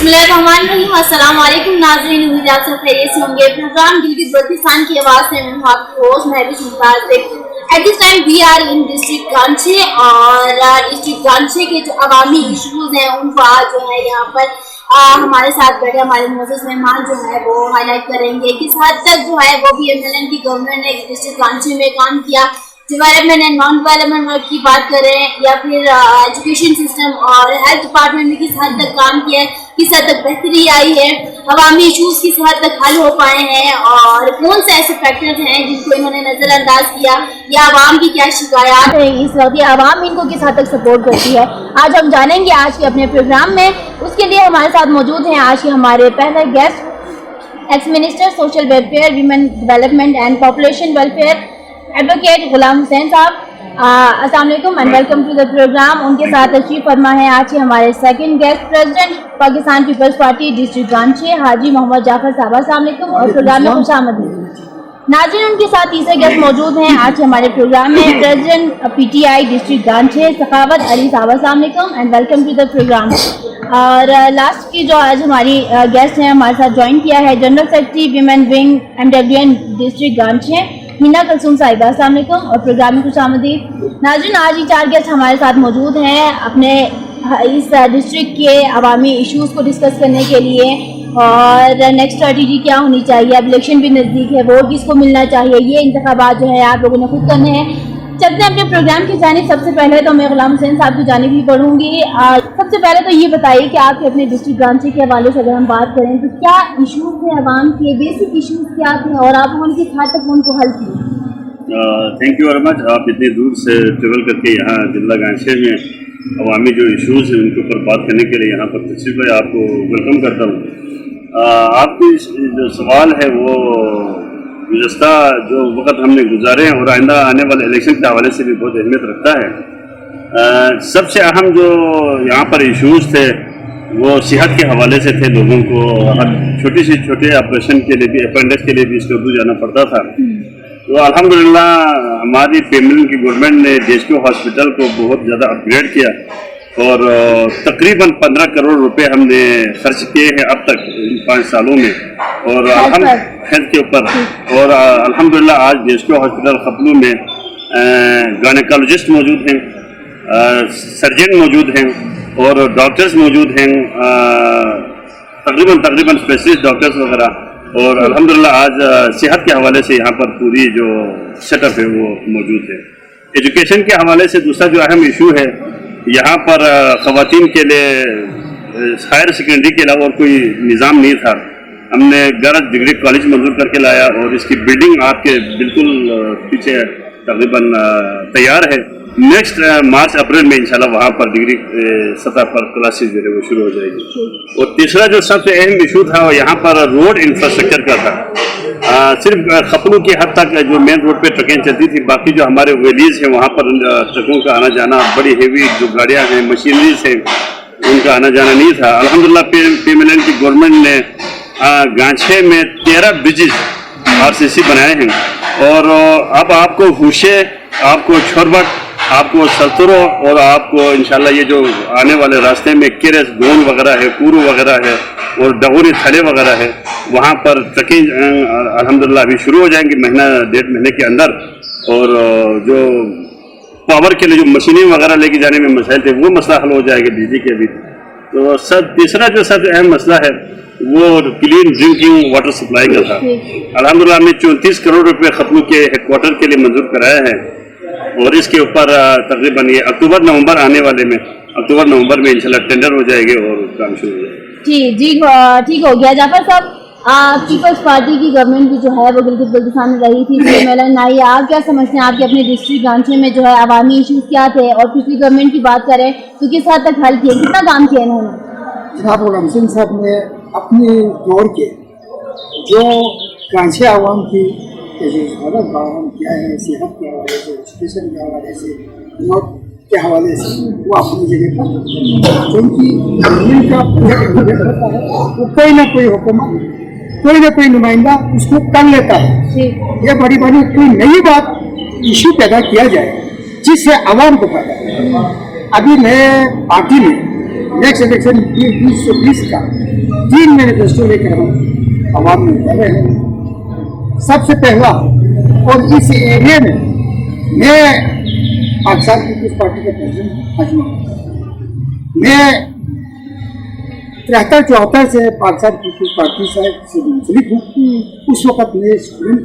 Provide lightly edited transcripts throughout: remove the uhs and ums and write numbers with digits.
बिस्मिल्लाहिर्रहमानिर्रहीम। अस्सलाम वालेकुम नाज़रीन, उम्मीद आप सब खैरियत से होंगे। प्रोग्राम गिलगित बल्तिस्तान की आवाज़ से मैं आपकी host Mahboob Mumtaz. At this time we are in district Ghanche और डिस्ट्रिक्ट गांछे के जो अवामी इशूज़ हैं उनको आज जो है यहाँ पर हमारे साथ बैठे हमारे मोअज़्ज़ज़ मेहमान जो है वो हाईलाइट करेंगे किस हद तक जो है वो भी MLN की गवर्नमेंट ने डिस्ट्रिक्ट गांछे में काम किया। Development and non development work की बात करें या फिर एजुकेशन सिस्टम और हेल्थ डिपार्टमेंट में किस हद तक काम किया है, किस हद तक बेहतरी आई है, अवामी इशूज़ किस हद तक हल हो पाए हैं और कौन से ऐसे फैक्टर्स हैं जिनको इन्होंने नज़रअंदाज किया या आवाम की क्या शिकायत है इस वक्त, या आवाम इनको किस हद तक सपोर्ट करती है, आज हम जानेंगे आज के अपने प्रोग्राम में। उसके लिए हमारे साथ मौजूद हैं आज के हमारे पहले guest ex minister social welfare, women development and population welfare advocate Ghulam Hussain साहब। अस्सलाम वालेकुम and welcome to the program. उनके साथ तशरीफ फरमा है आज के हमारे second guest president Pakistan Peoples Party district Ghanche Haji Mohammad Jafar साहब। अस्सलाम वालेकुम और प्रोग्राम में खुशामदीद। नाज़रीन, उनके साथ तीसरे गेस्ट मौजूद हैं आज के हमारे प्रोग्राम में president PTI district Ganche Sakhawat Ali sahab. अस्सलाम वालेकुम and welcome to the program. और लास्ट की जो आज हमारी गेस्ट हैं हमारे साथ ज्वाइन किया है general secretary women wing MWN district Ghanche Meena Kulsoom साहिबा। अस्सलाम वालेकुम और प्रोग्राम में खुशामदीद। नाज़रीन, आज ही 4 गेस्ट हमारे साथ मौजूद हैं अपने इस डिस्ट्रिक्ट के अवामी इश्यूज़ को डिस्कस करने के लिए और नेक्स्ट स्ट्रेटजी क्या होनी चाहिए। अब इलेक्शन भी नज़दीक है, वोट किसको मिलना चाहिए, ये इंतखाबात जो है आप लोगों ने खुद करने हैं। चलते हैं अपने प्रोग्राम की जानिब। सबसे पहले तो मैं गुलाम हुसैन साहब की जानिब ही पढ़ूंगी। सबसे पहले तो ये बताइए कि आपके अपने डिस्ट्रिक्ट गांछे के हवाले से अगर हम बात करें तो क्या इशूज़ थे आवाम के, बेसिक इशूज़ क्या थे और आप उनकी हद तक उनको हल किए? Thank you very much. आप इतनी दूर से ट्रेवल करके यहाँ जिला गांछे में अवामी जो इशूज़ हैं उनके ऊपर बात करने के लिए यहाँ पर तशरीफ़ है, आपको वेलकम करता हूँ। आपकी जो सवाल है वो गुज़श्ता जो वक़्त हमने गुजारे हैं और आइंदा आने वाले इलेक्शन के हवाले से भी बहुत अहमियत रखता है। सबसे अहम जो यहाँ पर इश्यूज़ थे वो सेहत के हवाले से थे। लोगों को हर छोटे से छोटे ऑपरेशन के लिए भी, अपेंडिक्स के लिए भी स्टोर जाना पड़ता था। तो अल्हम्दुलिल्लाह हमारी PMLN की गवर्नमेंट ने DSQ हॉस्पिटल को बहुत ज़्यादा अपग्रेड किया और तकरीबन 15 करोड़ रुपए हमने खर्च किए हैं अब तक इन 5 सालों में और हेल्थ के ऊपर। और अल्हम्दुलिल्लाह आज DSQ हॉस्पिटल खपलू में गायनेकोलॉजिस्ट मौजूद हैं, सर्जन मौजूद हैं और डॉक्टर्स मौजूद हैं, तकरीबन स्पेशलिस्ट डॉक्टर्स वगैरह। और अल्हम्दुलिल्लाह आज सेहत के हवाले से यहाँ पर पूरी जो सेटअप है वो मौजूद है। एजुकेशन के हवाले से दूसरा जो अहम इशू है, यहाँ पर ख़वातीन के लिए हायर सेकेंडरी के अलावा और कोई निज़ाम नहीं था। हमने 11 डिग्री कॉलेज मंजूर करके लाया और इसकी बिल्डिंग आपके बिल्कुल पीछे तकरीबन तैयार है। नेक्स्ट मार्च अप्रैल में इंशाल्लाह वहाँ पर डिग्री सतह पर क्लासेस जो है वो शुरू हो जाएगी। और तीसरा जो सबसे अहम इशू था वो यहाँ पर रोड इंफ्रास्ट्रक्चर का था। सिर्फ खपलू की हद तक जो मेन रोड पे ट्रकें चलती थी, बाकी जो हमारे वैलीज हैं वहाँ पर ट्रकों का आना जाना, बड़ी हेवी जो गाड़ियाँ हैं, मशीनरीज हैं, उनका आना जाना नहीं था। अल्हम्दुलिल्लाह PMLN की गवर्नमेंट ने गांछे में 13 ब्रिजेज RCC बनाए हैं और अब आपको हुशे, आपको छोरबट, आपको सतरो और आपको इंशाल्लाह ये जो आने वाले रास्ते में केरस गोन वगैरह है, पूरू वगैरह है और डगोरी थले वगैरह है, वहाँ पर ट्रकिंग अल्हम्दुलिल्लाह अभी शुरू हो जाएंगी महीना 1.5 महीने के अंदर। और जो पावर के लिए जो मशीनें वगैरह लेके जाने में मसाइल थे वो मसला हल हो जाएगा बिजली के भी। तो तीसरा जो सबसे अहम मसला है वो क्लीन ड्रिंकिंग वाटर सप्लाई का था। अल्हम्दुलिल्लाह हमने 34 करोड़ रुपए खपलू के हेडक्वार्टर के लिए मंजूर कराए हैं और इसके ऊपर तकरीबन ये अक्टूबर नवंबर आने वाले में, अक्टूबर नवंबर में इंशाल्लाह टेंडर हो जाएंगे और काम शुरू हो जाएगा। जी ठीक हो गया। जाफर साहब, पीपल्स पार्टी की गवर्नमेंट भी जो है वो गिलगित बल्तिस्तान में रही थी, PMLN आई। आप क्या समझते हैं आपके अपने डिस्ट्रिक्ट गांछे में जो है अवामी इशूज़ क्या थे और पिछली गवर्नमेंट की बात करें तो किस हद तक हल किए, कितना काम किया इन्होंने? जनाब गुलाम हुसैन साहब ने अपने दौर के जो गांछे आवाम की जो हालत बहाल किया है, सेहत के हवाले से, एजुकेशन के हवाले से, रोड के हवाले से, वो अपनी जगह पर, क्योंकि गवर्नमेंट का प्रोजेक्ट होता है वो कोई ना कोई हुकूमत, कोई ना कोई नुमाइंदा उसको कर लेता है। ये बड़ी बड़ी कोई नई बात इशू पैदा किया जाए जिससे आवाम को फायदा है। अभी नए पार्टी में नेक्स्ट इलेक्शन 2020 का 3 मैनिफेस्टो लेकर हम आवाम में कर रहे हैं। सबसे पहला, और इस एरिया में मैं पाकिस्तान पीपल्स पार्टी का प्रेसिडेंट अजमा, मैं 73-74 से पाकिस्तान पीपल्स पार्टी से मुंसलिक हूँ। उस वक्त मैं स्टूडेंट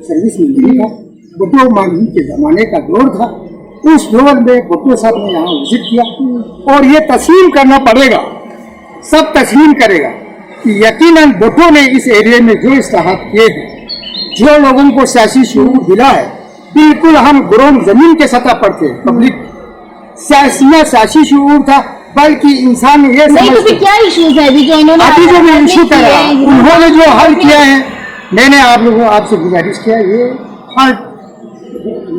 सर्विस में नहीं था, भुट्टो मांझी के ज़माने का दौर था। उस दौर में भुट्टो साहब ने यहाँ विजिट किया और ये तस्लीम करना पड़ेगा, सब तस्लीम करेगा कि यकीनन भुट्टो ने इस एरिया में जो इस्लाहात किए हैं, जो लोगों को सियासी शऊर दिला है, बिल्कुल हम ग्राउंड जमीन के सतह पर थे। पब्लिक सियासी शऊर था, बल्कि इंसान ये नहीं, तो फिर क्या इश्यूज है अभी जो इन्होंने अभी जो मैं इशू कर रहा हूँ, उन्होंने जो हल किया है, मैंने आप लोगों आपसे गुजारिश किया, ये हर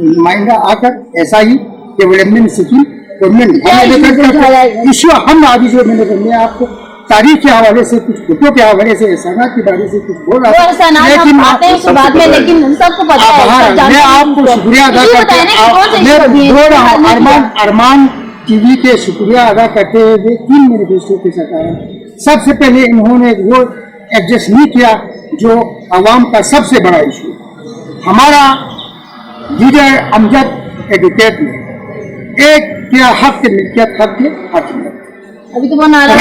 नुमाइंदा आकर ऐसा ही डेवलपमेंट स्कीम गवर्नमेंट इश्यू हम अभी जो मैं आपको तारीख के हवाले से, कुछ भुट्टो के हवाले से, एहसानात के बारे से कुछ बोल रहा था, लेकिन लेकिन सबको पता है, मैं आपको शुक्रिया अदा करते मैं बोल रहा हूँ, अरमान टीवी के शुक्रिया अदा करते हुए 3 मैनिफेस्टो के सरकार सबसे पहले इन्होंने वो एडजस्ट नहीं किया जो आवाम का सबसे बड़ा इशू। हमारा लीडर अमजद एडवोकेट ने एक क्या हक के मिल्कियत, हक के हाकिमियत, अभी तो वो नारा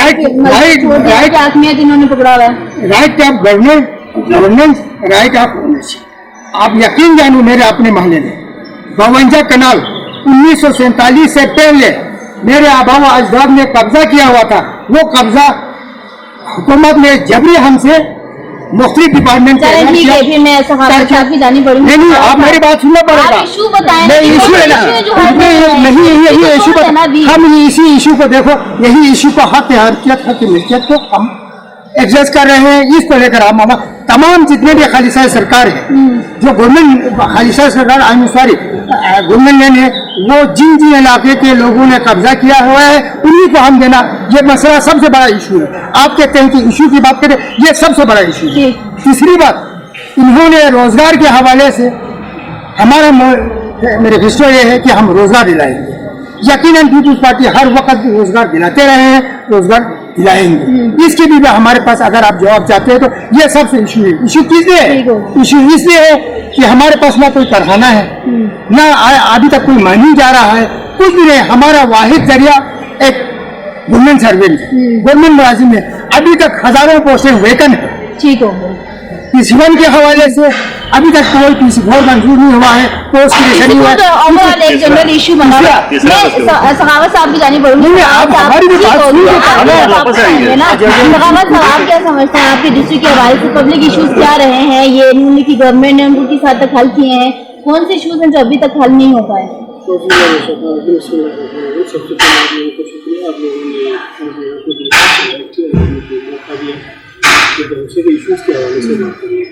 हाकिमियत इन्होंने पकड़ा हुआ है, right of governance, right of ownership. आप यकीन जानू, मेरे अपने महल्ले में 52 कनाल 1947 से पहले मेरे आबा अजदाद ने कब्जा किया हुआ था। वो कब्जा हुकूमत ने जबरी हमसे मुख्तलिफ डिपार्टमेंट नहीं, आप मेरी बात सुनना पड़ेगा। इशू है ना, नहीं यही इशू को हम इसी इशू को देखो, यही इशू को हक की मिल्कियत को हम एडजस्ट कर रहे हैं। इसको लेकर हम तमाम जितने भी खालिसा सरकार है, जो गवर्नमेंट खालिसा सरकार अनुसारी गवर्नमेंट ने वो जिन इलाके के लोगों ने कब्जा किया हुआ है उन्हीं को हम देना, ये मसला सबसे बड़ा इशू है। आप कहते हैं कि इशू की बात करें, ये सबसे बड़ा इशू है। तीसरी बात, इन्होंने रोजगार के हवाले से हमारा मैनिफेस्टो ये है कि हम रोजगार दिलाएंगे। यकीनन पीपल्स पार्टी हर वक्त रोजगार दिलाते रहे हैं, रोजगार दिलाएंगे। इसके भी हमारे पास अगर आप जवाब चाहते हैं तो ये सबसे इशू है। इशू किसलिए है? इशू इसलिए है कि हमारे पास ना कोई कारखाना है, ना अभी तक कोई माइनिंग जा रहा है, कुछ भी नहीं। हमारा वाहिद जरिया एक गवर्नमेंट सर्वेंट, गवर्नमेंट मुलाजिम है। अभी तक हजारों पोस्टें वेकन है। ठीक हो, PC1 के हवाले से अभी तक कोई PC4 मंजूर नहीं हुआ है, पोस्ट क्रिएशन नहीं हुआ है। ओवरऑल एक जनरल इशू बना हुआ है। मैं सखावत साहब की जानी पड़ूंगी, हमारी भी बात सुनिए। सखावत साहब आप क्या समझते हैं, आपके डिस्ट्रिक्ट के हवाले से पब्लिक इश्यूज क्या रहे हैं? ये उन्होंने की गवर्नमेंट ने उनको किस हद तक हल किए हैं? कौन से इश्यूज हैं जो अभी तक हल नहीं हो पाए? सबसे पहले आपको शुक्रिया, आप लोगों ने के इश्यूज़ के हवाले से बात करिए।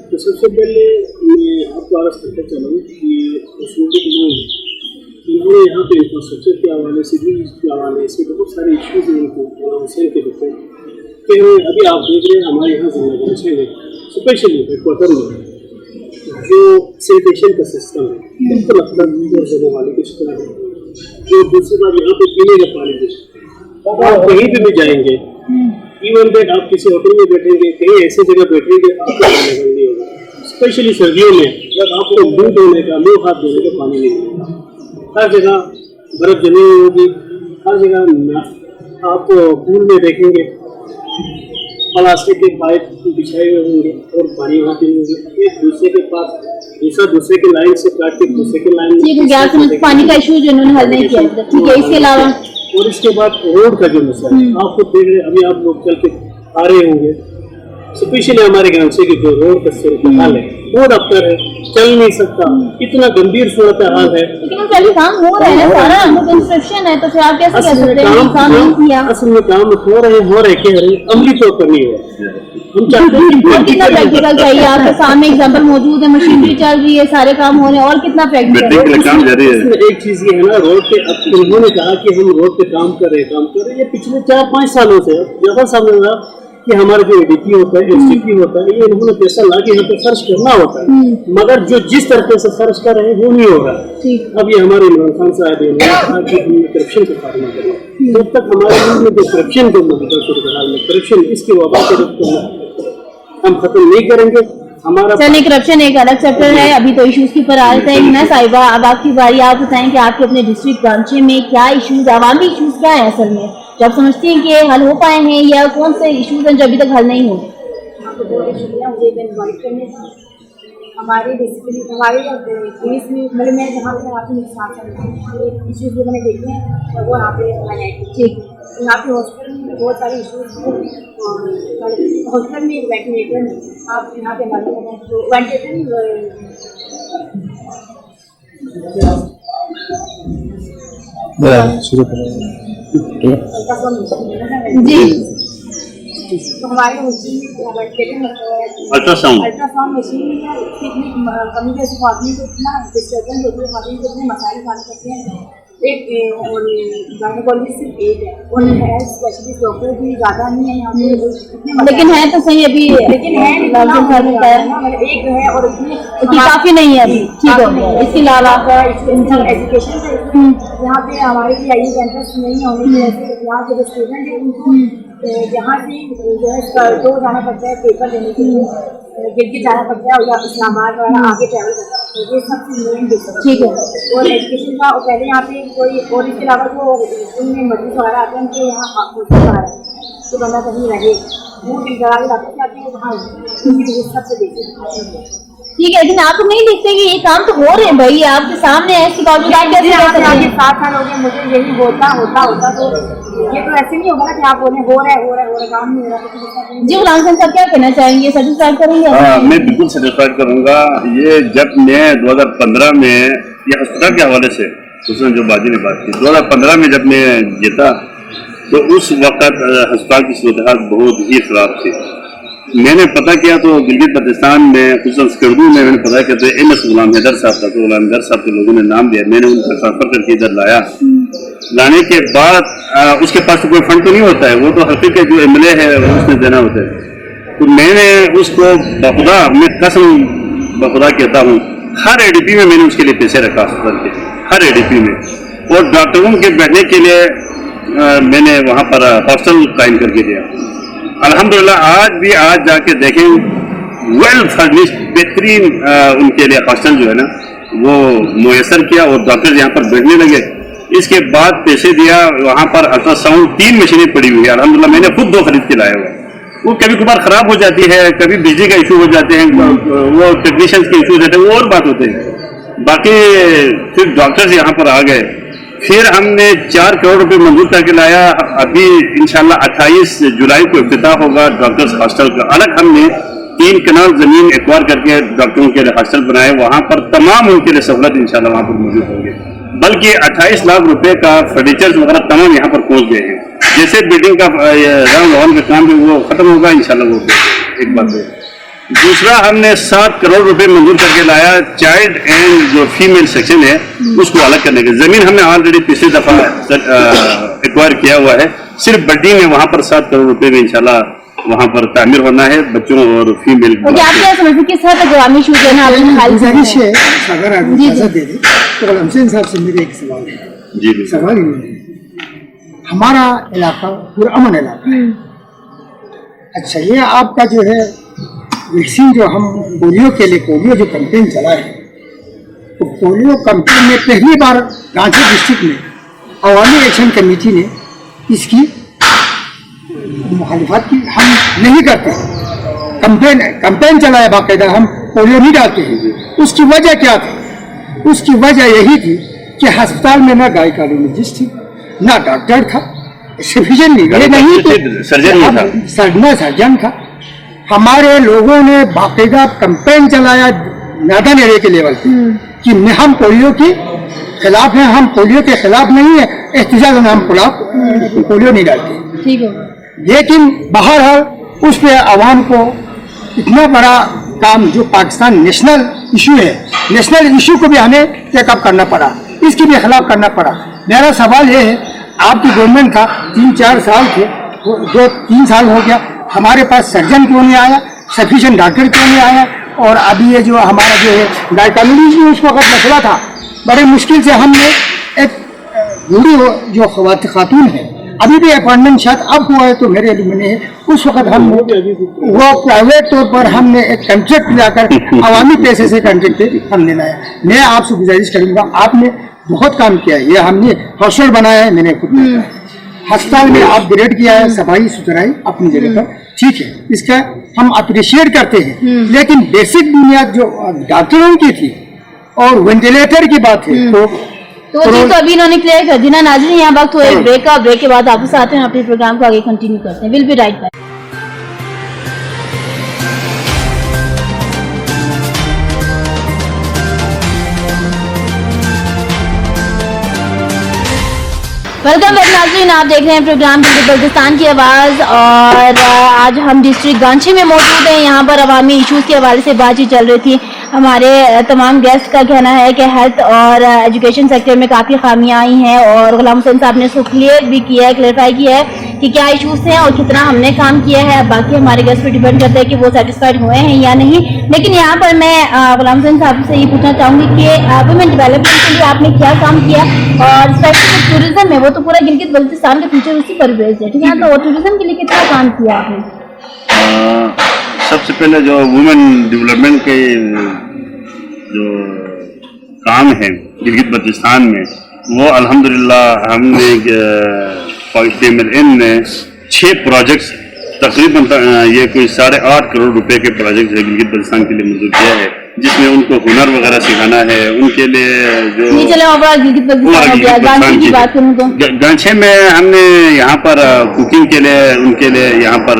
तो सबसे पहले मैं आपको अर्ज़ करता चलूँ कि मुस्लिम लोग इन्होंने यहाँ पे इंफ्रास्ट्रक्चर के हवाले से भी, इसके हवाले से बहुत सारे इश्यूज़ हैं उनको हुसैन के बच्चे कि अभी आप देख रहे हैं हमारे यहाँ जिंदगी में स्पेशली हेडक्वार्टर में जो सैनिटेशन का सिस्टम है बिल्कुल अपना और जगह वाले की शिकल है। जो दूसरी बात यहाँ पे पीने का पानी भी, आप कहीं पे भी जाएंगे, इवन दैट आप किसी होटल में बैठेंगे, कहीं ऐसी जगह बैठेंगे, आपको पानी नहीं होगा। स्पेशली सर्दियों में जब आपको मुँह धोने का, मुँह हाथ धोने का पानी नहीं मिलेगा। हर जगह बर्फ जमी हुई होगी, हर जगह आप पूल में देखेंगे प्लास्टिक के पाइप बिछाए हुए होंगे और पानी वहाँ पे होंगे। एक दूसरे के पास दूसरे के लाइन से काट के दूसरे के लाइन पानी का इशू जो इन्होंने हल नहीं किया। ठीक है, इसके अलावा और इसके बाद रोड का जो मसला है, आप खुद देख रहे हैं, अभी आप लोग चल के आ रहे होंगे, स्पेशली हमारे गांव से कि जो रोड का सूरत हाल है, रोड अफ्तर है, चल नहीं सकता, इतना गंभीर सूरत हाल है। लेकिन पहले काम हो रहा है, सारा कंस्ट्रक्शन है, तो फिर आप कैसे कह सकते हैं काम नहीं किया? असल में काम हो रहे कह रहे अमली तौर पर नहीं हुआ। हम चाहते हैं कितना प्रैक्टिकल चाहिए? आपके सामने एग्जाम्पल मौजूद है, मशीनरी चल रही है, सारे काम हो रहे हैं, और कितना प्रैक्टिकल? एक चीज ये है ना, रोड पे अब उन्होंने कहा कि हम रोड पे काम कर रहे हैं, ये पिछले 4-5 सालों से ज्यादा सामने کہ ہمارا جو ADP ہوتا ہے STP ہوتا ہے یہ انہوں نے پیسہ لا کے یہاں پہ خرچ کرنا ہوتا ہے مگر جو جس طریقے سے خرچ کر رہے ہیں وہ نہیں ہو رہا. اب یہ ہمارے عمران خان صاحب نے کہا کہ ہم کرپشن کا خاتمہ کریں. جب تک ہمارے ملک میں جو کرپشن کا صورتحال میں کرپشن اس کے وبا کو ہم ختم نہیں کریں گے. ہمارا چلیے کرپشن ایک الگ چیپٹر ہے, ابھی تو ایشوز کی پر آتے ہیں. میں صاحبہ اب آپ کی باری, آپ بتائیں کہ آپ کے اپنے ڈسٹرکٹ گانچے میں کیا ایشوز, عوامی ایشوز کیا ہیں اصل میں جب سمجھتے ہیں کہ حل ہو پائے ہیں, یا کون سے ایشوز ہیں جو ابھی تک حل نہیں ہوئے؟ آپ کو بہت شکریہ مجھے انوائٹ کرنے کا. ہمارے بیسیکلی ہمارے پولیس میں مطلب میں جہاں پہ آپ کے ساتھ ایشوز جو میں نے دیکھے ہیں وہ یہاں پہ ہائی لائٹ ٹھیک. یہاں پہ ہاسپٹل میں بہت سارے ایشوز ہیں. ہاسپٹل میں وینٹیلیٹر آپ یہاں پہ ہمارے تو وینٹیلیٹر جی تو ہمارے الٹرا ساؤنڈ مشین میں اتنی کمی جیسے خواتین کو اتنا ڈسٹربینس ہوتی ہے, خواتین کو اتنے مسائل حل کرتے ہیں. ایک گائنیکالوجسٹ صرف ایک ہے اور ہیلتھ اسپیشلسٹ ڈاکٹر بھی زیادہ نہیں ہے یہاں پہ, لیکن ہے تو صحیح ابھی, لیکن ہے ایک ہے اور کافی نہیں ہے ابھی. ٹھیک ہے, اس کے علاوہ ایجوکیشن کا یہاں پہ ہمارے لیے آئی کیمپس نہیں ہونے کی وجہ سے یہاں کے جو اسٹوڈنٹ ہیں یہاں سے جو ہے دو جانا پڑتا ہے پیپر دینے کے لیے, گلگت جانا پڑتا ہے یا اسلام آباد وغیرہ آگے ٹریول کرتا ہے. یہ سب سے مین ڈفرینس. ٹھیک ہے. اور ایجوکیشن کا پہلے یہاں پہ کوئی اور اس کے علاوہ جو ان میں مریض وغیرہ آتے ہیں ان کے یہاں ہاسپٹل آ رہا ہے تو بندہ کہیں رہے وہ ڈرا کے ڈاکٹر آتے ہیں وہاں ان کی سب سے دیکھتے. ٹھیک ہے, لیکن آپ تو نہیں دیکھتے کہ یہ کام تو ہو رہے ہیں بھائی, آپ کے سامنے ہے, اس کے باوجود آپ کیسے کہہ سکتے ہیں؟ 7 سال ہو گئے مجھے یہی ہوتا تو یہ تو ایسے نہیں ہوگا نا کہ آپ بولیں ہو رہا ہے کام نہیں ہو رہا. جی غلام حسین صاحب کیا کہنا چاہیں گے, سیٹسفائی کریں گے؟ میں بالکل سیٹسفائڈ کروں گا. یہ جب میں 2015 میں یہ ہسپتال کے حوالے سے حسن جو باجی نے بات کی 2015 میں جب میں جیتا تو اس وقت ہسپتال کی صورتحال بہت ہی خراب تھی. میں نے پتہ کیا تو گلگت بلتستان میں خصوصاً اسکردو میں نے پتہ کیا تو MS غلام حیدر صاحب تھا, تو غلام حیدر صاحب کے لوگوں نے نام دیا, میں نے ان کو ٹرانسفر کر کے ادھر لایا. لانے کے بعد اس کے پاس تو کوئی فنڈ تو نہیں ہوتا ہے, وہ تو حقیقت کے جو MLA ہے اس نے دینا ہوتا ہے. تو میں نے اس کو بخدا, میں قسم بخدا کہتا ہوں, ہر ADP میں نے اس کے لیے پیسے رکھا ہسپتال کے, ہر ADP میں, اور ڈاکٹروں کے بیٹھنے کے لیے میں نے وہاں پر ہاسٹل قائم کر کے دیا. الحمدللہ آج جا کے دیکھیں ویل فرنشڈ بہترین ان کے لیے ہاسٹل جو ہے نا وہ میسر کیا, اور ڈاکٹر یہاں پر بیٹھنے لگے. اس کے بعد پیسے دیا, وہاں پر الٹرا ساؤنڈ 3 مشینیں پڑی ہوئی ہے الحمدللہ, میں نے خود 2 خرید کے لائے ہوئے. وہ کبھی کبھار خراب ہو جاتی ہے, کبھی بجلی کا ایشو ہو جاتے ہیں, وہ ٹیکنیشینس کے ایشو رہتے ہیں, وہ اور بات ہوتے ہیں. باقی پھر ڈاکٹرز یہاں پر آ گئے, پھر ہم نے 4 کروڑ روپے منظور کر کے لایا. ابھی انشاءاللہ 28 جولائی کو افتتاح ہوگا ڈاکٹرز ہاسٹل کا. الگ ہم نے 3 کنال زمین ایکوائر کر کے ڈاکٹروں کے لیے ہاسٹل بنائے, وہاں پر تمام ان کے لیے سہولت انشاءاللہ وہاں پر موجود ہوں گے. بلکہ 28 لاکھ روپے کا فرنیچر وغیرہ تمام یہاں پر پہنچ گئے ہیں. جیسے بلڈنگ کا راؤنڈ ہال کا کام ہے وہ ختم ہوگا انشاءاللہ, وہ ایک بات ہے. دوسرا ہم نے 7 کروڑ روپے منظور کر کے لایا چائلڈ اینڈ جو فیمیل سیکشن ہے اس کو الگ کرنے کے. زمین ہم نے آلریڈی پچھلی دفعہ ایکوائر کیا ہوا ہے, صرف بلڈنگ ہے وہاں پر 7 کروڑ روپے میں انشاءاللہ وہاں پر تعمیر ہونا ہے بچوں اور فیمیل. آپ کیا سمجھتے کس حد تک عوامی ایشوز ہیں؟ گزارش ہے اگر آپ اجازت دے دیں تو غلام حسین صاحب سے میرے ایک سوال ہے. جی سوال یہ ہے, ہمارا علاقہ پرامن علاقہ ہے. اچھا, یہ آپ کا جو ہے ویکسین جو ہم پولیو کے لیے پولیو جو کمپین چلائے تو پولیو کمپین میں پہلی بار رانچی ڈسٹرکٹ میں عوامی ایکشن کمیٹی نے اس کی مخالفت کی. ہم نہیں کرتے, کمپین چلایا باقاعدہ, ہم پولیو نہیں ڈالتے ہیں. اس کی وجہ کیا تھی؟ اس کی وجہ یہی تھی کہ ہسپتال میں نہ گائیکالوجسٹ تھی, نہ ڈاکٹر تھا, سفیشینٹ نہیں, سرجن تھا. ہمارے لوگوں نے باقاعدہ کمپین چلایا میدان ایریا کے لیول پہ کہ ہم پولیو کے خلاف ہیں, ہم پولیو کے خلاف نہیں ہیں, احتجاج میں ہم پولیو نہیں ڈالتے. لیکن بہرحال اس پہ عوام کو اتنا بڑا کام جو پاکستان نیشنل ایشو ہے, نیشنل ایشو کو بھی ہمیں ٹیک اپ کرنا پڑا, اس کے بھی خلاف کرنا پڑا. میرا سوال یہ ہے, آپ کی گورنمنٹ کا 3-4 سال تھے, 2-3 سال ہو گیا, हमारे पास सर्जन क्यों नहीं आया, सफिशिएंट डॉक्टर क्यों नहीं आया। और अभी ये जो हमारा जो है गायकोलॉजी में उस वक्त मसला था, बड़े मुश्किल से हमने एक बूढ़ी जो खातून है, अभी भी अपॉइंटमेंट शायद अब हुआ है तो मेरे इल्म में है, उस वक्त हम वो प्राइवेट तौर पर हमने एक कॉन्ट्रैक्ट लाकर अवामी पैसे से कॉन्ट्रैक्ट पे हमने लाया। मैं आपसे गुजारिश करूँगा, आपने बहुत काम किया है, ये हमने हॉस्टल बनाया है, मैंने खुद बनाया है, अस्पताल में अपग्रेड किया है, सफाई सुथराई अपनी जगह पर ठीक है, इसका हम अप्रिशिएट करते हैं। लेकिन बेसिक बुनियाद जो डॉक्टरों की थी और वेंटिलेटर की बात है तो जी तो अभी इन्होंने क्लियर कर दी ना। नाज़रीन यहाँ वक्त हुआ ब्रेक का, ब्रेक के बाद वापस आते हैं, अपने प्रोग्राम को आगे कंटिन्यू करते हैं। Will be right back. Welcome back नाज़रीन, आप देख रहे हैं प्रोग्राम गिलगित बल्तिस्तान की आवाज़ और आज हम डिस्ट्रिक्ट गांची में मौजूद हैं। यहाँ पर अवामी इशूज़ के हवाले से बातचीत चल रही थी। हमारे तमाम गेस्ट का कहना है कि हेल्थ और एजुकेशन सेक्टर में काफ़ी खामियां आई हैं और गुलाम हुसैन साहब ने इसको क्लियर भी किया है, क्लेरिफाई किया है कि क्या इशूज़ हैं और कितना हमने काम किया है। बाकी हमारे गेस्ट पर डिपेंड करता है कि वो सेटिस्फाइड हुए हैं या नहीं। लेकिन यहाँ पर मैं गुलाम हुसैन साहब से ये पूछना चाहूँगी कि वुमेन डेवलपमेंट के लिए आपने क्या काम किया और स्पेशली टूरिज्म में, वो तो पूरा गिलगित बल्तिस्तान का फ्यूचर उसी पर बेस्ड है, ठीक है, तो टूरिज्म के लिए कितना काम किया आपने? सबसे पहले जो वुमेन डेवलपमेंट के जो काम है गिलगित बल्तिस्तान में, वो अल्हम्दुलिल्लाह हमने PMLN ने 6 प्रोजेक्ट्स तकरीबन ये कोई 8.5 करोड़ रुपए के प्रोजेक्ट है गिलगित बल्तिस्तान के लिए मंजूर किया है, जिसमें उनको हुनर वगैरह सिखाना है, उनके लिए जो गांछे में हमने यहाँ पर कुकिंग के लिए उनके लिए यहाँ पर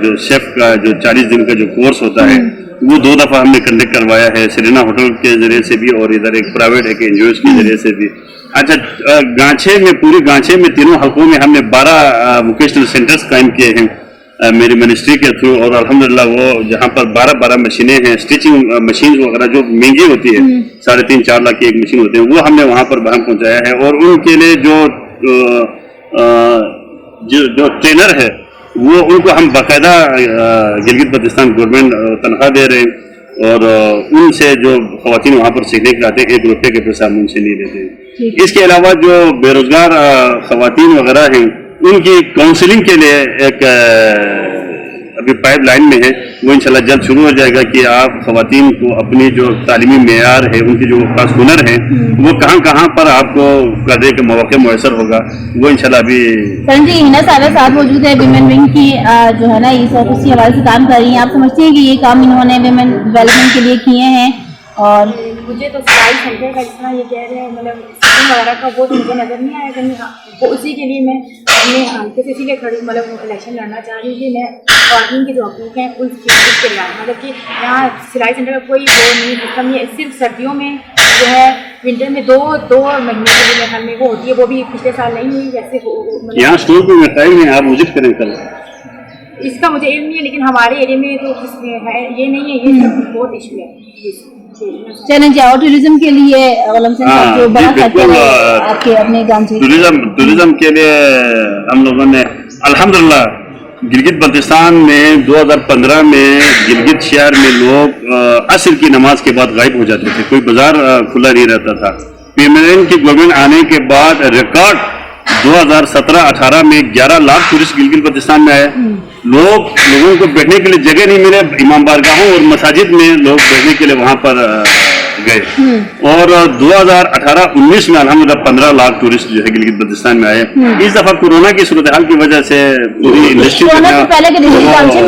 जो शेफ का जो 40 दिन का जो कोर्स होता है वो 2 दफा हमने कंडक्ट करवाया है, सेरेना होटल के जरिए से भी और इधर एक प्राइवेट एक एनजीओ के जरिए से भी। अच्छा, गांछे में पूरी गांछे में तीनों हलकों में हमने 12 वोकेशनल सेंटर्स कायम किए हैं मेरी मिनिस्ट्री के थ्रू और अल्हम्दुलिल्लाह वो जहाँ पर 12 मशीनें हैं, स्टिचिंग मशीन वगैरह जो महंगी होती है 3.5-4 लाख की एक मशीन होती है, वो हमने वहाँ पर बहम पहुँचाया है। और उनके लिए जो ट्रेनर है वो उनको हम बाकायदा गिलगित बल्तिस्तान गवर्नमेंट तनख्वाह दे रहे हैं और उनसे जो खवातीन वहाँ पर सीखने के आते हैं 1 रुपये के पैसा हम उनसे नहीं लेते हैं। इसके अलावा जो बेरोजगार खवातीन वगैरह हैं उनकी काउंसलिंग के लिए एक अभी पाइपलाइन में है, वो इंशाल्लाह जल्द शुरू हो जाएगा कि आप खवातीन को अपनी जो तालीमी मेयार है, उनकी जो खास हुनर है वो कहाँ पर आपको करने के मौके मुयसर होगा, वो इंशाल्लाह अभी सर जी हिना साहब साथ मौजूद है, विमेन विंग की जो है ना इस ऑफिस के हवाले से काम कर रही हैं। आप समझते हैं कि ये काम इन्होंने विमेन डेवलपमेंट के लिए किए हैं? और मुझे तो सिलाई सेंटर का जितना ये कह रहे हैं मतलब स्कीम वगैरह का वो तो मुझे नज़र नहीं आया करने का, वो उसी के लिए मैं अपने हल्के से इसीलिए खड़ी मतलब इलेक्शन लड़ना चाह रही थी। मैं ख़वातीन के जो हकूक़ हैं उसके लिए मतलब कि यहाँ सिलाई सेंटर का कोई वो नहीं सिस्टम नहीं है, सिर्फ सर्दियों में जो है विंटर में दो महीने के लिए मेरे में वो होती है, वो भी पिछले साल नहीं हुई जैसे यहाँ स्टोर पर मिठाई में आप विजिट करें कल, इसका मुझे इल्म नहीं है, लेकिन हमारे एरिया में तो है ये नहीं है, ये बहुत इशू है। चलें जी, और टूरिज्म के लिए जो बड़ा फैक्टर है आपके अपने गांव से, टूरिज्म के लिए हम लोगों ने अल्हम्दुलिल्लाह गिलगित बल्तिस्तान में 2015 में गिलगित शहर में लोग असर की नमाज के बाद गायब हो जाते थे, कोई बाजार खुला नहीं रहता था। PMLN की गवर्नमेंट आने के बाद रिकॉर्ड 2017-18 में 11 लाख टूरिस्ट गिलगित बल्तिस्तान में आए। लोगों को बैठने के लिए जगह नहीं मिले, इमाम बारगाहों और मसाजिद में लोग बैठने के लिए वहां पर गए और 2018-19 में अल्हम्दुलिल्लाह 15 लाख टूरिस्ट जो है गिलगित बल्तिस्तान में आए। इस दफा कोरोना की सूरत हाल की वजह से पूरी इंडस्ट्री पहले के में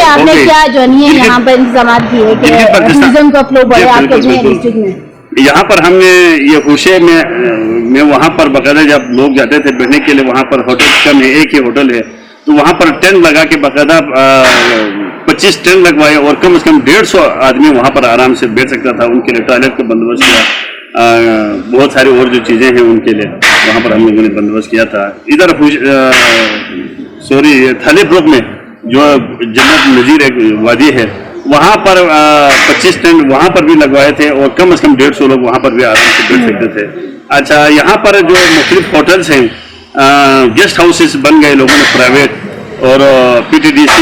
आपने क्या जो है यहाँ पर इंतजाम किए कि टूरिज्म का फ्लो बढ़े आपके डिस्ट्रिक्ट में? यहाँ पर हमने ये हुशे में वहाँ पर बाकायदा जब लोग जाते थे बैठने के लिए, वहाँ पर होटल कम है, एक ही होटल है, तो वहाँ पर टेंट लगा के बाकायदा 25 टेंट लगवाए और कम से कम 150 आदमी वहाँ पर आराम से बैठ सकता था। उनके लिए टॉयलेट का बंदोबस्त किया, बहुत सारी और जो चीज़ें हैं उनके लिए वहाँ पर हम लोगों ने बंदोबस्त किया था। इधर थाली ब्लॉक में जो जन्नत नज़ीर एक वादी है वहाँ पर 25 टेंट वहाँ पर भी लगवाए थे और कम से कम 150 लोग वहाँ पर भी आराम से बैठ सकते थे। अच्छा, यहाँ पर जो मुख्तलिफ होटल्स हैं, गेस्ट हाउसेस बन गए लोगों ने प्राइवेट और PTDC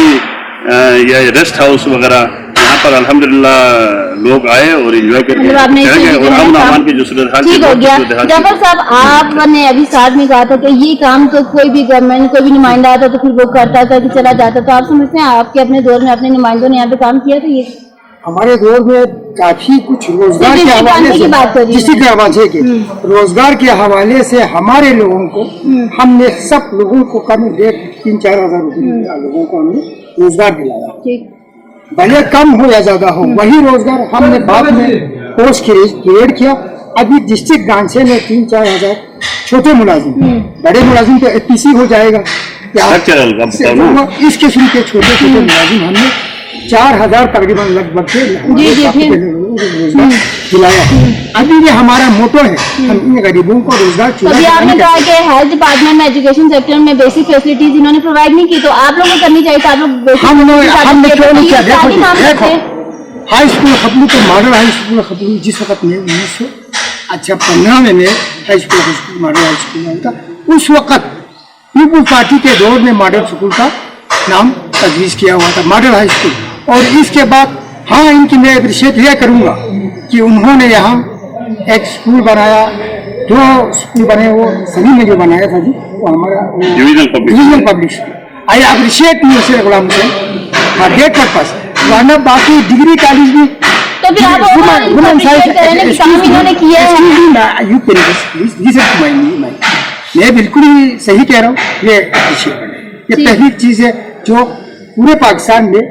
या रेस्ट हाउस वगैरह, यहाँ पर अल्हम्दुलिल्लाह लोग आए और एंजॉय करके मतलब आपने चले गए। और अमन अमान की जो सूरत हाल ठीक हो गया। जफर साहब, आपने अभी साथ में कहा था कि ये काम तो कोई भी गवर्नमेंट, कोई भी नुमाइंदा आता तो फिर वो करता था कि चला जाता, तो आप समझते हैं आपके अपने दौर में अपने नुमाइंदों ने यहाँ पे काम किया था? ये हमारे दौर में काफी कुछ रोजगार के हवाले से, डिस्ट्रिक्ट कांचे के रोजगार के हवाले से हमारे लोगों को, हमने सब लोगों को कम 3-4 हज़ार रुपये लोगों को हमने रोजगार दिलाया। भले कम हो या ज्यादा हो, वही रोजगार हमने बाद में पोस्ट क्रिएट किया। अभी डिस्ट्रिक्ट गांचे में 3-4 हज़ार छोटे मुलाजिम, बड़े मुलाजिम तो APC हो जाएगा। इस किस्म के छोटे छोटे मुलाजिम हमने 4,000 तकरीबन लगभग से दिलाया। अभी ये हमारा मोटो है, हम इन गरीबों को रोजगार अभी आपने कहा कि हेल्थ डिपार्टमेंट में, एजुकेशन सेक्टर में बेसिक फैसिलिटीज इन्होंने प्रोवाइड नहीं की, तो आप लोगों को करनी चाहिए। आप लोग हमने क्यों नहीं किया? देखो हाई स्कूल खपलू तो मॉडल हाई स्कूल खपलू जिस वक्त में 1995 में high school model high school था, उस वक्त पीपुल्स पार्टी के दौर में मॉडल स्कूल का नाम तजवीज़ किया हुआ था, मॉडल हाई स्कूल। और इसके बाद हाँ, इनकी मैं अप्रिशिएट ये करूँगा कि उन्होंने यहाँ एक स्कूल बनाया, 2 स्कूल बने, वो सभी ने जो बनाया था जी वो हमारा divisional public school. I appreciate mister Ghulam Hussain for that purpose. वरना बाकी डिग्री कॉलेज भी तो फिर आप इन्होंने किया है। मैं बिल्कुल ही सही कह रहा हूँ, ये पहली चीज़ है जो पूरे पाकिस्तान में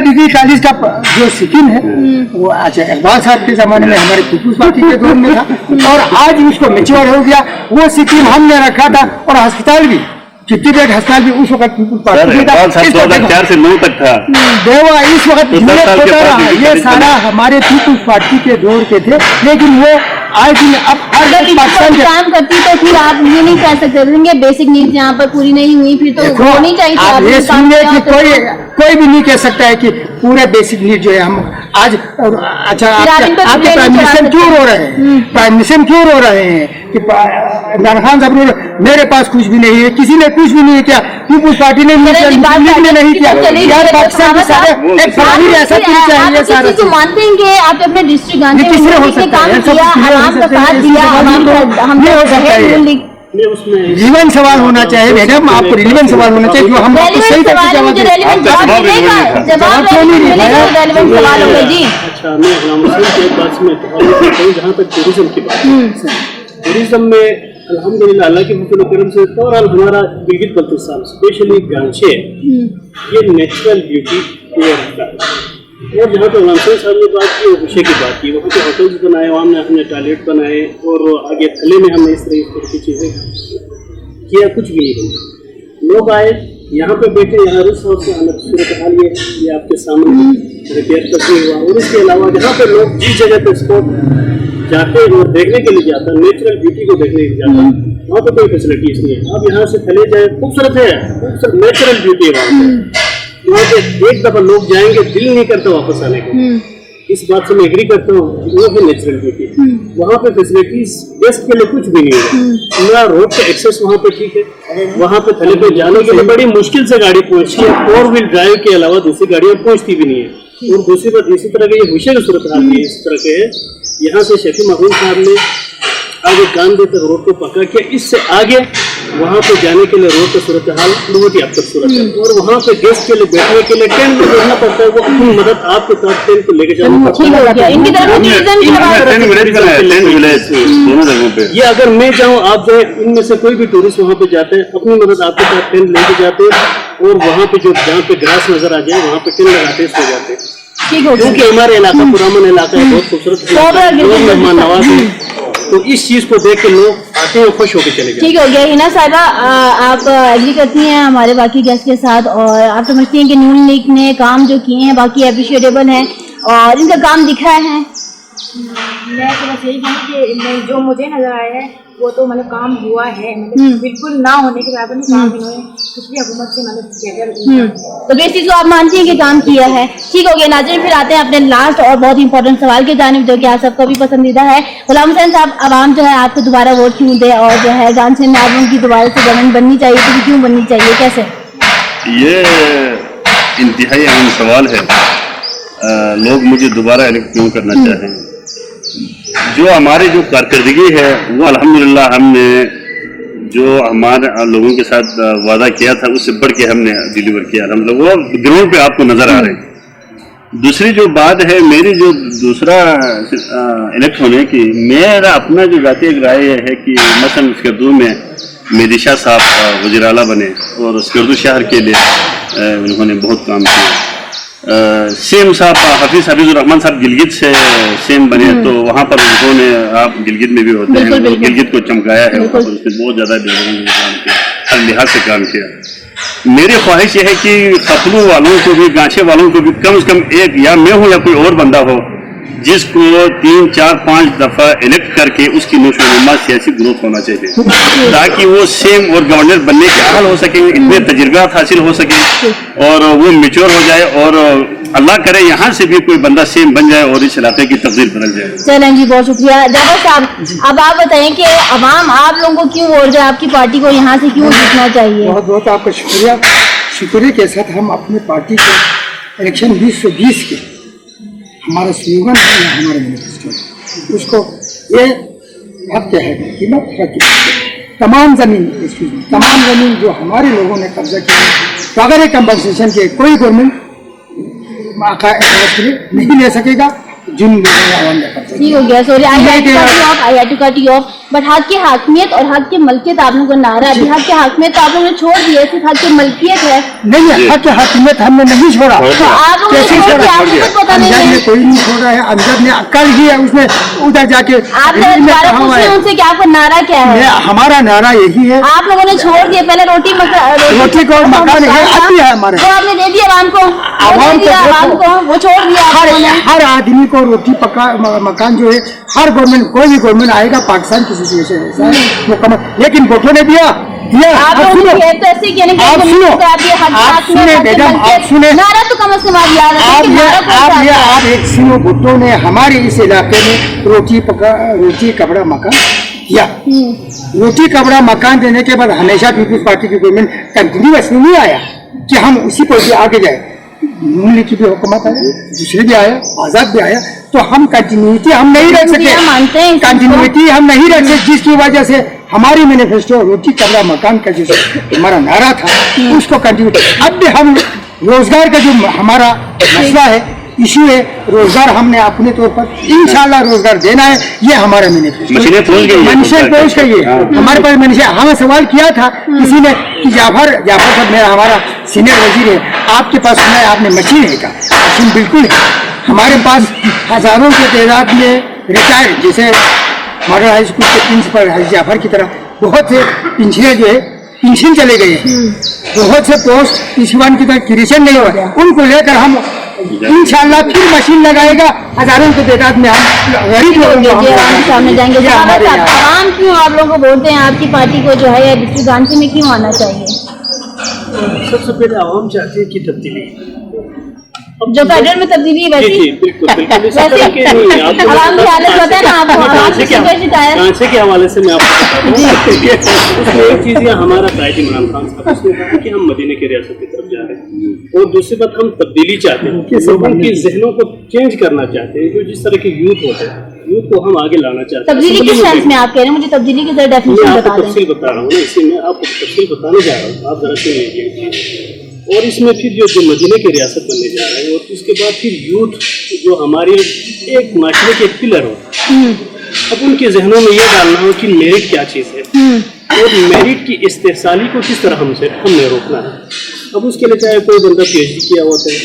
डिग्री कॉलेज का जो स्कीम है वो अच्छा इकबाल साहब के जमाने में हमारे पीपुल्स पार्टी के दौर में था, और आज उसको मैच्योर हो गया। वो स्कीम हमने रखा था, और अस्पताल भी 50 बेड अस्पताल भी उस वक्त पीपुल्स पार्टी का 2004 से 9 तक था। देवा इस वक्त ये सारा हमारे पीपुल्स पार्टी के दौर के थे, लेकिन वो आज अब काम करती तो फिर आप ये नहीं कह सकते बेसिक नीड्स यहाँ पर पूरी नहीं हुई, फिर तो होनी चाहिए। आप ये सुनिए कि कोई भी नहीं कह सकता है कि पूरे बेसिक नीड जो है हम आज अच्छा आपके प्राइम मिनिस्टर क्यों रो रहे हैं? प्राइम मिनिस्टर क्यों रो रहे हैं कि इमरान खान साहब मेरे पास कुछ भी नहीं है, किसी ने कुछ भी नहीं किया, पीपुल्स पार्टी ने नहीं किया। यार पाकिस्तान में सारे एक फलानी रियासत नहीं चाहिए सारा तो मानते हैं कि आप अपने डिस्ट्रिक्ट गांधी में काम किया, आराम का साथ दिया, हम नहीं हो सकता है। रिलेवेंट सवाल होना चाहिए मैडम, आपको रिलेवेंट सवाल होना चाहिए जो हम आपको सही तरीके से जवाब सवाल होगा जी। अच्छा, मैं गुलाम हुसैन की एक बात से मैं इत्तेफाक करता हूं, जहां तक टूरिज्म की बात है, टूरिज्म में अल्हम्दुलिल्लाह अल्लाह के फजल करम से ओवरऑल हमारा गिलगित बल्तिस्तान स्पेशली गांचे ये नेचुरल ब्यूटी पूरा रखता है। और जहाँ पे गुलाम हुसैन साहब ने बात की, खुशी की बात की, वहाँ पे होटल्स बनाए, वहाँ हमने अपने टॉयलेट बनाए, और आगे थले में हमने इस तरह की चीज़ें किया, कुछ भी नहीं बना। लोग आए यहाँ पे बैठे, यहाँ रेस्ट हाउस का अलग सूरत हाल ये आपके सामने रिपेयर करके हुआ। और इसके अलावा जहाँ पे लोग जिस जगह पे स्पॉट जाते हैं और देखने के लिए जाता है, नेचुरल ब्यूटी को देखने के लिए जाता है, वहाँ पे कोई फैसिलिटीज नहीं है। आप यहाँ से चले जाए, खूबसूरत है, खूबसूरत नेचुरल ब्यूटी है वहाँ पे एक दफा लोग जाएंगे, दिल नहीं करता वापस आने को। इस बात से मैं एग्री करता हूँ, वो है नेचुरल ब्यूटी। वहाँ पे फैसिलिटीज गेस्ट के लिए कुछ भी नहीं है। मेरा रोड पे एक्सेस वहाँ पे ठीक है, वहाँ पे थले पे जाने के लिए बड़ी मुश्किल से गाड़ी पहुँचती है, 4 व्हील ड्राइव के अलावा दूसरी गाड़ियाँ पहुँचती भी नहीं है। और दूसरी बात इसी तरह के ये हुशे की सूरत हाल इस तरह के है, यहाँ से शफी महमूद साहब ने आगे गांधी तक रोड को पक्का किया, इससे आगे वहाँ पे जाने के लिए रोड का सूरत हाल बहुत ही अब तक सूरत है। और वहाँ पे गेस्ट के लिए बैठने के लिए टेंट में देखना पड़ता है, वो अपनी मदद आपके साथ टेंट को लेके जाना पड़ता है। ये अगर मैं जाऊँ, आप जाए, इनमें से कोई भी टूरिस्ट वहाँ पे जाते हैं, अपनी मदद आपके साथ टेंट लेके जाते हैं, और वहाँ पे जो जहाँ पे ग्रास नजर आ जाए वहाँ पे टेंट लगाते सो जाते हैं। क्योंकि हमारे इलाका पुराना इलाका है, बहुत खूबसूरत मेहमान नवाज है, तो इस चीज को देख के लोग आते हैं, खुश होकर चले जाते हैं। ठीक हो गया। हिना साहिबा, आप एग्री करती हैं हमारे बाकी गेस्ट के साथ, और आप समझती हैं कि नून लीग ने काम जो किए हैं बाकी अप्रिशिएटेबल हैं और इनका काम दिखा है? मैं तो बस यही कहूँ कि जो मुझे नजर आया है वो तो मतलब काम हुआ है, मतलब बिल्कुल ना होने के बराबर में काम इन्होंने पिछली हुकूमत से मतलब बेहतर। तो इस चीज को आप मानती हैं कि काम किया है? ठीक हो गया नाज़रीन, फिर आते हैं अपने लास्ट और बहुत इंपॉर्टेंट सवाल की जानिब, जो कि आप सबका भी पसंदीदा है। गुलाम हुसैन साहब, आवाम जो है आपको दोबारा वोट क्यों दे, और जो है गांछे में आप लोगों की दोबारा से गवर्नमेंट बननी चाहिए, तो क्यों बननी चाहिए, कैसे? ये इंतहाई अहम सवाल है। लोग मुझे दोबारा इलेक्ट क्यों करना चाहें? जो हमारी जो कारकर्दगी है वो अल्हम्दुलिल्लाह हमने जो हमारे लोगों के साथ वादा किया था उससे बढ़ के हमने डिलीवर किया। हम लोग वो ग्राउंड पे आपको नजर आ रहे हैं। दूसरी जो बात है, मेरी जो दूसरा इलेक्ट होने की, मेरा अपना जो जाती राय है कि मसलन स्कर्दू में मेदिशा साहब वज़ीर आला बने और स्कर्दू शहर के लिए उन्होंने बहुत काम किया। सेम साहब हफीज़ुर रहमान साहब गिलगित से सेम बने, तो वहाँ पर उन्होंने, आप गिलगित में भी होते हैं, गिलगित को चमकाया है, वहाँ पर उसने बहुत ज़्यादा डेवलपमेंट काम किया, हर लिहाज से काम किया। मेरी ख्वाहिश ये है कि खपलू वालों को भी, गांछे वालों को भी कम से कम एक, या मैं हूँ या कोई और बंदा हो, जिसको 3, 4, 5 दफा इलेक्ट करके उसकी नशोनुमा सियासी ग्रोथ होना चाहिए, ताकि वो सेम और गवर्नर बनने के अहल हो सकें, इतने तजुर्बात हासिल हो सके और वो मेच्योर हो जाए, और अल्लाह करे यहाँ से भी कोई बंदा सेम बन जाए और इस इलाके की तकदीर बदल जाए। चलें जी, बहुत शुक्रिया जावेद साहब। अब आप बताएं कि अवाम आप लोगों को क्यों वोट दें, आपकी पार्टी को यहाँ से क्यों जीतना चाहिए? बहुत बहुत आपका शुक्रिया। शुक्रिया के साथ हम अपनी पार्टी को इलेक्शन 2020 के हमारा स्लोगन है, हमारे मैनिफेस्टो, उसको ये हक के है कीमत है कि तमाम ज़मीन जो हमारे लोगों ने कब्जा किया, बगैर कंपनसेशन के कोई गवर्नमेंट नहीं ले सकेगा जिन लोगों ने आवाम ने कब्जा ठीक हो गया, sorry I had to cut you off, but हक की हाकमियत और हक की मलकियत आप लोगों को नारा है। हक की हाकमियत तो आप लोगों ने छोड़ दी है, सिर्फ हक की मलकियत है। नहीं है, हक की हाकमियत हमने नहीं छोड़ा। तो आप लोगों ने छोड़ दिया, आपको पता नहीं अमजद ने कोई नहीं छोड़ा है। अमजद ने कल ही है, उसने उधर जाके आपने दोबारा पूछे उनसे कि आपका नारा क्या है? हमारा नारा यही है, आप लोगों ने छोड़ दिया, पहले रोटी को मकान है, अभी है हमारे, वो आपने दे दिया आवाम को, वो छोड़ दिया। हर आदमी को रोटी पका मकान जो है, हर गवर्नमेंट, कोई भी गवर्नमेंट आएगा, पाकिस्तान की सिचुएशन ऐसा है मुकम्मल, लेकिन वोटों ने दिया। आप सुनो, मैडम आप सुने, नारा तो कम से कम आप याद रखें। आप एक सुनो, भुट्टो ने हमारे इस इलाके में रोटी कपड़ा मकान दिया। रोटी कपड़ा मकान देने के बाद हमेशा पीपल्स पार्टी की गवर्नमेंट कंटिन्यूअस नहीं आया कि हम उसी को आगे जाए। नून लीग की भी हुकूमत आया, दूसरे भी आया, आजाद भी आया, तो हम कंटिन्यूटी हम नहीं रख सके, कंटिन्यूटी हम नहीं रख सके, जिसकी वजह से हमारी मैनिफेस्टो रोटी कपड़ा मकान का जो हमारा नारा था उसको कंटिन्यू। अब भी हम रोजगार का जो हमारा मसला है, इशू है, रोजगार हमने अपने तौर पर इंशाल्लाह रोजगार देना है, ये हमारा मैनिफेस्टो मनुष्य पहुँच गई है हमारे पास। मनुष्य हमें सवाल किया था किसी ने कि जाफर साहब मेरा हमारा सीनियर वजीर है, आपके पास सुना है आपने मशीन है क्या? मशीन बिल्कुल है हमारे पास। हजारों के तादाद में रिटायर्ड, जैसे मॉडल हाई स्कूल के प्रिंसिपल हाजी जाफर की तरह बहुत से पिंछले जो है पेंशन चले गए हैं, बहुत से पोस्ट इस की तरह क्रिएशन नहीं हुआ, उनको लेकर हम इंशाल्लाह फिर मशीन लगाएगा, हजारों की तादाद में हम गरीब लोगों के सामने जाएंगे। आवाम क्यों आप लोगों को बोलते हैं आपकी पार्टी को जो है डिस्ट्रिक्ट गांधी में क्यों आना चाहिए? सबसे पहले आवाम चाहते हैं कि तब्दीली, जो फेडरल में तब्दीली वैसी आवाम की हालत पता है ना आपको, ढांचे के हवाले से मैं आपको बताता हूँ। एक चीज़ ये हमारा कायद इमरान खान साहब उसने कहा कि हम मदीने की रियासत की तरफ जा रहे हैं, और दूसरी बात हम तब्दीली चाहते हैं कि लोगों के जहनों को चेंज करना चाहते हैं। जो जिस तरह के यूथ होते हैं, यूथ को हम आगे लाना चाहते हैं। तब्दीली किस सेंस में आप कह रहे हैं? मुझे तब्दीली की डेफिनेशन बता दें। तफसील बता रहा हूँ, इसी में आपको तफसील बताने जा रहा हूँ, आप जरा सुन लीजिए। और इसमें फिर जो मदीने की रियासत बनने जा रहे हैं, और उसके बाद फिर यूथ जो हमारी एक माशरे के पिलर हो, अब उनके जहनों में ये डालना हो कि मेरिट क्या चीज़ है और मेरिट की इस्तेहसाली को किस तरह हमने रोकना है। अब उसके लिए चाहे कोई बंदा PhD किया होता है,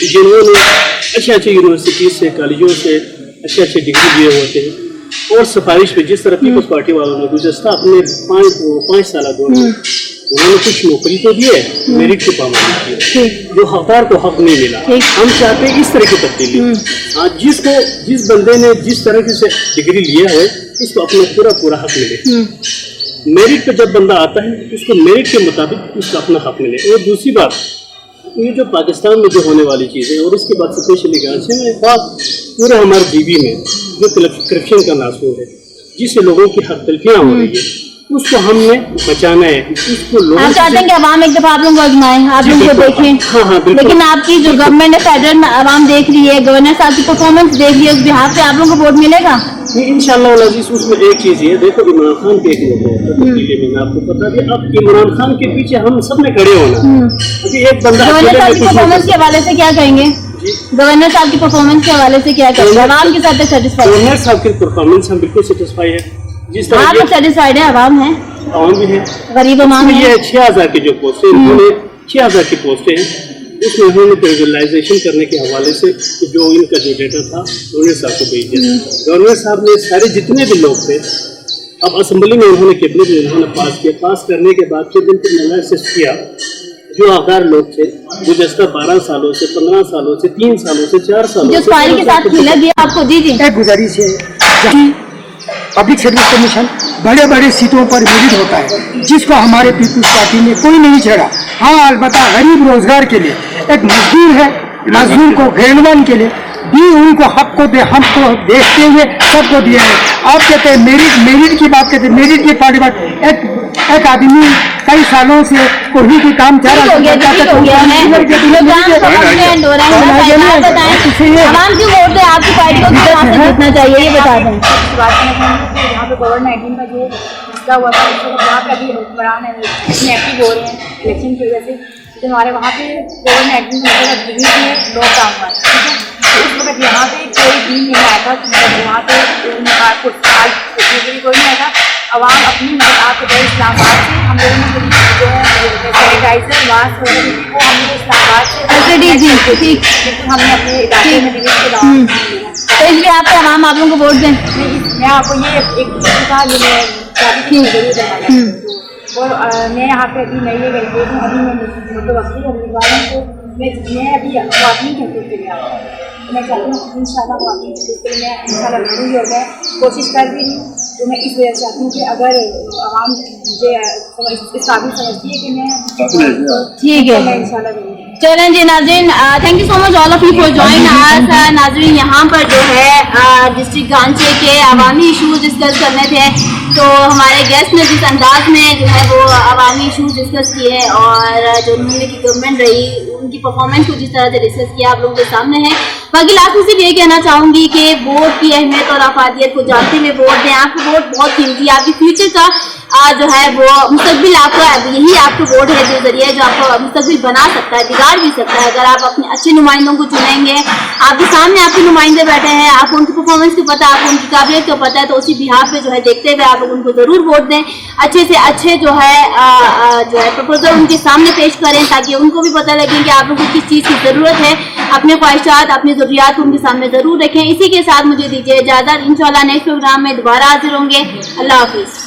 जिन्होंने अच्छे यूनिवर्सिटीज से, कॉलेजों से अच्छे डिग्री लिए होते हैं, और सिफारिश पे जिस तरह पीपल्स पार्टी वालों ने गुज़श्ता अपने 5 साल दौर में उन्होंने कुछ नौकरी तो दी है, मेरिट की पाबंदी की है, जो हकदार को हक नहीं मिला। हम चाहते हैं इस तरह की तब्दीली। जिस बंदे ने जिस तरह से डिग्री लिया है उसको अपना पूरा हक मिले। मेरिट पे जब बंदा आता है उसको मेरिट के मुताबिक उसका अपना हक मिले। और दूसरी बात, ये जो पाकिस्तान में जो होने वाली चीज़ें, और इसके बाद स्पेशली गांची में पूरे हमारे जीबी में जो करप्शन का नासूर है, जिससे लोगों की हक तलफियाँ हो रही है, उसको हमने बचाना है। उसको आप चाहते हैं कि अवाम एक दफा आप लोगों को आजमाएं, आप लोगों को देखें। हाँ, बिल्कुल। लेकिन आपकी जो गवर्नमेंट है, फेडरल में आवाम देख रही है, गवर्नर साहब की परफॉर्मेंस देख रही है, उस बिहार पे आप लोगों को वोट मिलेगा? इंशाअल्लाह अज़ीज़। उसमें एक चीज़ ये देखो, इमरान खान के एक लोग मैंने आपको बता दिया, अब इमरान खान के पीछे हम सब ने खड़े होना। अभी एक बंदा गवर्नर साहब की परफॉर्मेंस के हवाले से क्या कहेंगे? गवर्नर साहब की परफॉर्मेंस के हवाले से क्या कहेंगे? आवाम के साथ सेटिस्फाइड? गवर्नर साहब की परफॉर्मेंस हम बिल्कुल सेटिस्फाई है। जिस तरह आप सेटिस्फाइड है? आवाम है, आवाम भी है, गरीब आवाम है। ये 6000 की जो पोस्टें, उन्होंने 6000 की पोस्टें हैं, उसमें उन्होंने कैजुअलाइजेशन करने के हवाले से जो इनका जो डेटा था गवर्नर साहब को भेज दिया। गवर्नर साहब ने सारे जितने भी लोग थे, अब असेंबली में उन्होंने कैबिनेट में उन्होंने पास किया। पास करने के बाद फिर दिन एनालिसिस किया, जो आधार लोग थे गुज़श्ता 12 सालों से, 15 सालों से, 3 सालों से, 4 सालों जो से, फाइल के साथ खिला दिया आपको, दीजिए। एक गुजारिश है, जहाँ पब्लिक सर्विस कमीशन बड़े बड़े सीटों पर विजिट होता है, जिसको हमारे पीपुल्स पार्टी ने कोई नहीं छेड़ा। हाँ, अलबत्ता गरीब रोजगार के लिए एक मजदूर है, मजदूर को गैरमान के लिए भी उनको हक को दे, हमको देखते हुए सबको दिया है। आप कहते हैं मेरिट की बात करते हैं, मेरिट की पार्टी बात, एक आदमी कई सालों से कोई भी काम चाह रहा है, आवाम की वोट है, आपकी पार्टी को जीतना चाहिए, ये बता दें। यहाँ पे कोविड-19 का जो मसला हुआ था, वहाँ पे अभी हुक्मरान है एक्टिव हो रहे हैं इलेक्शन की वजह से। तो हमारे वहाँ पे कोविड-19 में लॉकडाउन हुआ, ठीक है। उस वक्त यहाँ पे कोई भी नहीं आया था, वहाँ पे कोई नहीं आया था। आवाम अपनी आपके इस्लामाबाद से हम लोगों ने जो है सैनिटाइजर मास्क वगैरह वो हमने इस्लामाबाद से ठीक, लेकिन हमने अपने इलाके में डिलीवर के लाभ तो इसलिए आपके आवाम आप लोगों को वोट दें। मैं आपको ये एक था, ये मैं जरूर बताना। और मैं यहाँ पे अभी नई गई हूँ, अभी मैं मतलब वक्ती उम्मीदवार हूँ, तो मैं अभी वाकिंग के लिए मैं चाहती हूँ इंशाल्लाह वाकिंग के लिए मैं इंशाल्लाह लड़ूँगी। और मैं कोशिश कर भी रही हूँ, तो मैं इस वजह से चाहती हूँ कि अगर आवाम मुझे इस काबिल समझती है कि मैं ठीक है, मैं इंशाल्लाह करूँगी। चलें जी नाज़रीन, thank you so much all of you for join us. नाज़रीन, यहाँ पर जो है डिस्ट्रिक्ट गांचे के अवामी इशूज़ डिस्कस करने थे, तो हमारे गेस्ट ने जिस अंदाज में जो है वो अवामी इशूज़ डिस्कस किए और जो उन्होंने की गवर्नमेंट रही उनकी परफॉर्मेंस को जिस तरह से डिस्कस किया आप लोगों के सामने है। बाकी लास्ट में सिर्फ ये कहना चाहूँगी कि वोट की अहमियत और अफादियत को जानते हुए वोट दें। आपको वोट बहुत कीमती है, आपकी फ्यूचर का जो है वो मुस्तकबिल आपका, यही आपको वोट है जो जरिए जो आपको मुस्तकबिल बना सकता है, बिगाड़ भी सकता है। अगर आप अपने अच्छे नुमाइंदों को चुनेंगे, आपके सामने आपके नुमाइंदे बैठे हैं, आपको उनकी परफॉर्मेंस को पता है, आपको उनकी काबिलियत को पता है, तो उसी बिहार पे जो है देखते हुए आप उनको ज़रूर वोट दें। अच्छे से अच्छे जो है प्रपोजल उनके सामने पेश करें, ताकि उनको भी पता लगे कि आप लोगों को किस चीज़ की ज़रूरत है। अपने ख्वाहिशात, अपनी ज़रूरियात को उनके सामने ज़रूर रखें। इसी के साथ मुझे दीजिए इजाज़त, इंशाल्लाह नेक्स्ट प्रोग्राम में दोबारा हाजिर होंगे। अल्लाह हाफिज़।